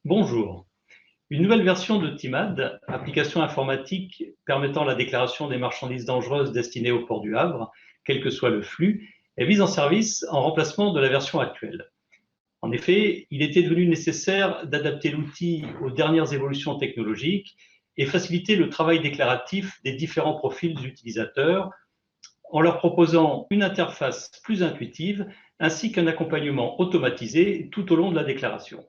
Bonjour. Une nouvelle version de TIMAD, application informatique permettant la déclaration des marchandises dangereuses destinées au port du Havre, quel que soit le flux, est mise en service en remplacement de la version actuelle. En effet, il était devenu nécessaire d'adapter l'outil aux dernières évolutions technologiques et faciliter le travail déclaratif des différents profils utilisateurs en leur proposant une interface plus intuitive ainsi qu'un accompagnement automatisé tout au long de la déclaration.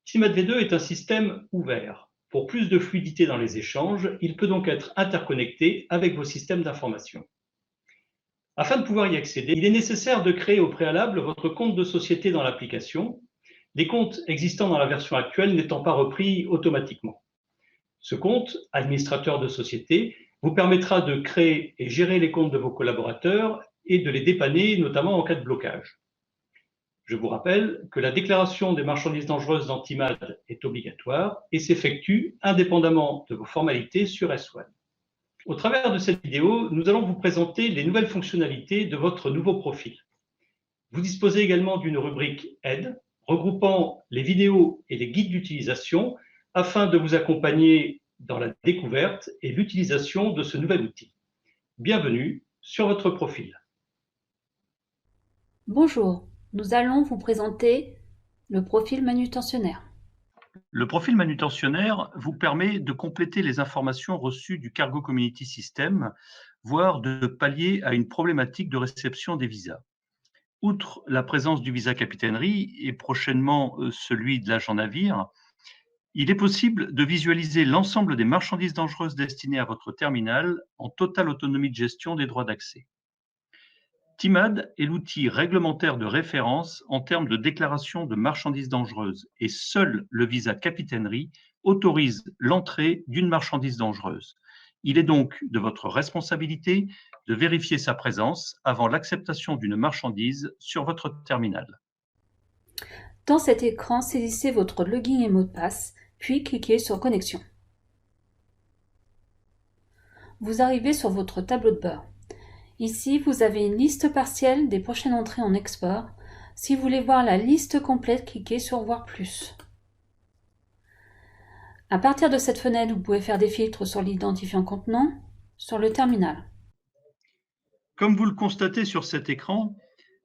TIMAD V2 est un système ouvert. Pour plus de fluidité dans les échanges, il peut donc être interconnecté avec vos systèmes d'information. Afin de pouvoir y accéder, il est nécessaire de créer au préalable votre compte de société dans l'application, les comptes existants dans la version actuelle n'étant pas repris automatiquement. Ce compte, administrateur de société, vous permettra de créer et gérer les comptes de vos collaborateurs et de les dépanner, notamment en cas de blocage. Je vous rappelle que la déclaration des marchandises dangereuses dans TIMAD est obligatoire et s'effectue indépendamment de vos formalités sur S1. Au travers de cette vidéo, nous allons vous présenter les nouvelles fonctionnalités de votre nouveau profil. Vous disposez également d'une rubrique Aide, regroupant les vidéos et les guides d'utilisation afin de vous accompagner dans la découverte et l'utilisation de ce nouvel outil. Bienvenue sur votre profil. Bonjour, nous allons vous présenter le profil manutentionnaire. Le profil manutentionnaire vous permet de compléter les informations reçues du Cargo Community System, voire de pallier à une problématique de réception des visas. Outre la présence du visa capitainerie et prochainement celui de l'agent navire, il est possible de visualiser l'ensemble des marchandises dangereuses destinées à votre terminal en totale autonomie de gestion des droits d'accès. TIMAD est l'outil réglementaire de référence en termes de déclaration de marchandises dangereuses et seul le visa capitainerie autorise l'entrée d'une marchandise dangereuse. Il est donc de votre responsabilité de vérifier sa présence avant l'acceptation d'une marchandise sur votre terminal. Dans cet écran, saisissez votre login et mot de passe, puis cliquez sur Connexion. Vous arrivez sur votre tableau de bord. Ici, vous avez une liste partielle des prochaines entrées en export. Si vous voulez voir la liste complète, cliquez sur Voir plus. À partir de cette fenêtre, vous pouvez faire des filtres sur l'identifiant contenant, sur le terminal. Comme vous le constatez sur cet écran,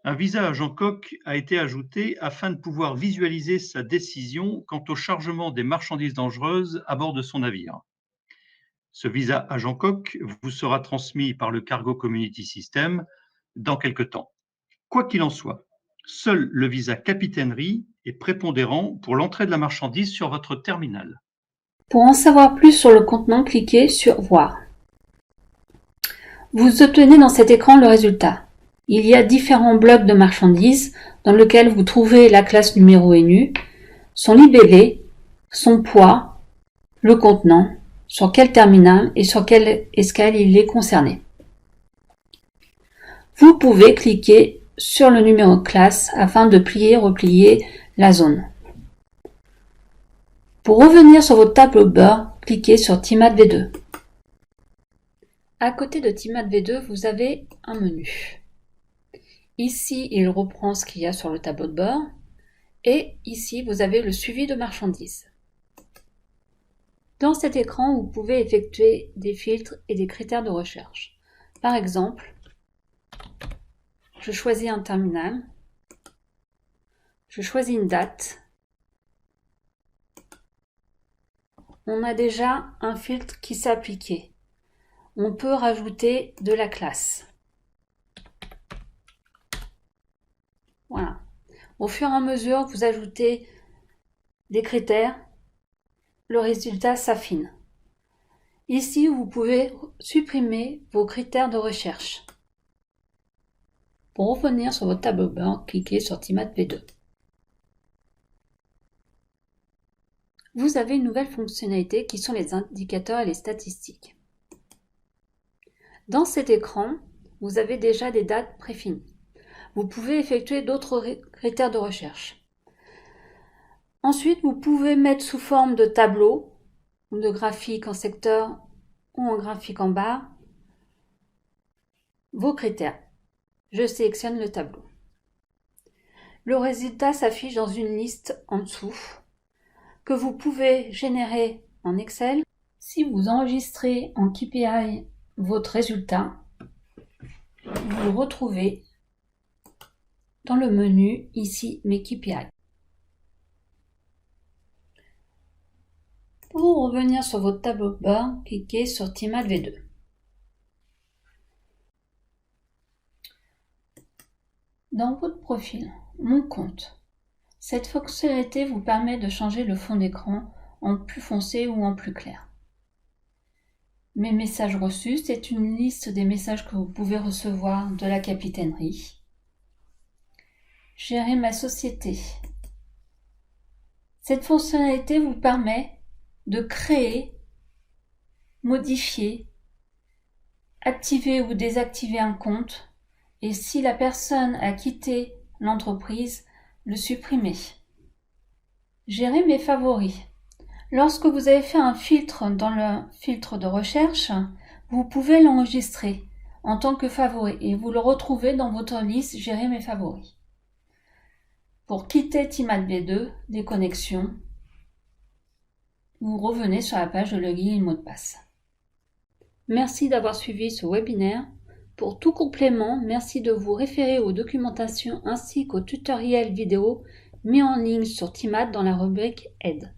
un visa agent Coq a été ajouté afin de pouvoir visualiser sa décision quant au chargement des marchandises dangereuses à bord de son navire. Ce visa agent Coq vous sera transmis par le Cargo Community System dans quelque temps. Quoi qu'il en soit, seul le visa capitainerie est prépondérant pour l'entrée de la marchandise sur votre terminal. Pour en savoir plus sur le contenant, cliquez sur Voir. Vous obtenez dans cet écran le résultat. Il y a différents blocs de marchandises dans lesquels vous trouvez la classe numéro ENU, son libellé, son poids, le contenant, sur quel terminal et sur quelle escale il est concerné. Vous pouvez cliquer sur le numéro de classe afin de plier-replier la zone. Pour revenir sur votre tableau de bord, cliquez sur TIMAD V2. À côté de TIMAD V2, vous avez un menu. Ici, il reprend ce qu'il y a sur le tableau de bord. Et ici, vous avez le suivi de marchandises. Dans cet écran, vous pouvez effectuer des filtres et des critères de recherche. Par exemple, je choisis un terminal. Je choisis une date. On a déjà un filtre qui s'est appliqué. On peut rajouter de la classe. Voilà. Au fur et à mesure, vous ajoutez des critères, le résultat s'affine. Ici, vous pouvez supprimer vos critères de recherche. Pour revenir sur votre tableau de bord, cliquez sur TIMAD V2. Vous avez une nouvelle fonctionnalité qui sont les indicateurs et les statistiques. Dans cet écran, vous avez déjà des dates préfinies. Vous pouvez effectuer d'autres critères de recherche. Ensuite, vous pouvez mettre sous forme de tableau ou de graphique en secteur ou en graphique en barre vos critères. Je sélectionne le tableau. Le résultat s'affiche dans une liste en dessous que vous pouvez générer en Excel. Si vous enregistrez en KPI votre résultat, vous le retrouvez dans le menu ici Mes KPI. Pour revenir sur votre tableau de bord, cliquez sur TIMAD V2. Dans votre profil, Mon compte, cette fonctionnalité vous permet de changer le fond d'écran en plus foncé ou en plus clair. Mes messages reçus, c'est une liste des messages que vous pouvez recevoir de la capitainerie. Gérer ma société. Cette fonctionnalité vous permet de créer, modifier, activer ou désactiver un compte et si la personne a quitté l'entreprise, le supprimer. Gérer mes favoris. Lorsque vous avez fait un filtre dans le filtre de recherche, vous pouvez l'enregistrer en tant que favori et vous le retrouvez dans votre liste Gérer mes favoris. Pour quitter TIMAD V2, déconnexion, vous revenez sur la page de login et mot de passe. Merci d'avoir suivi ce webinaire. Pour tout complément, merci de vous référer aux documentations ainsi qu'aux tutoriels vidéo mis en ligne sur TIMAD dans la rubrique Aide.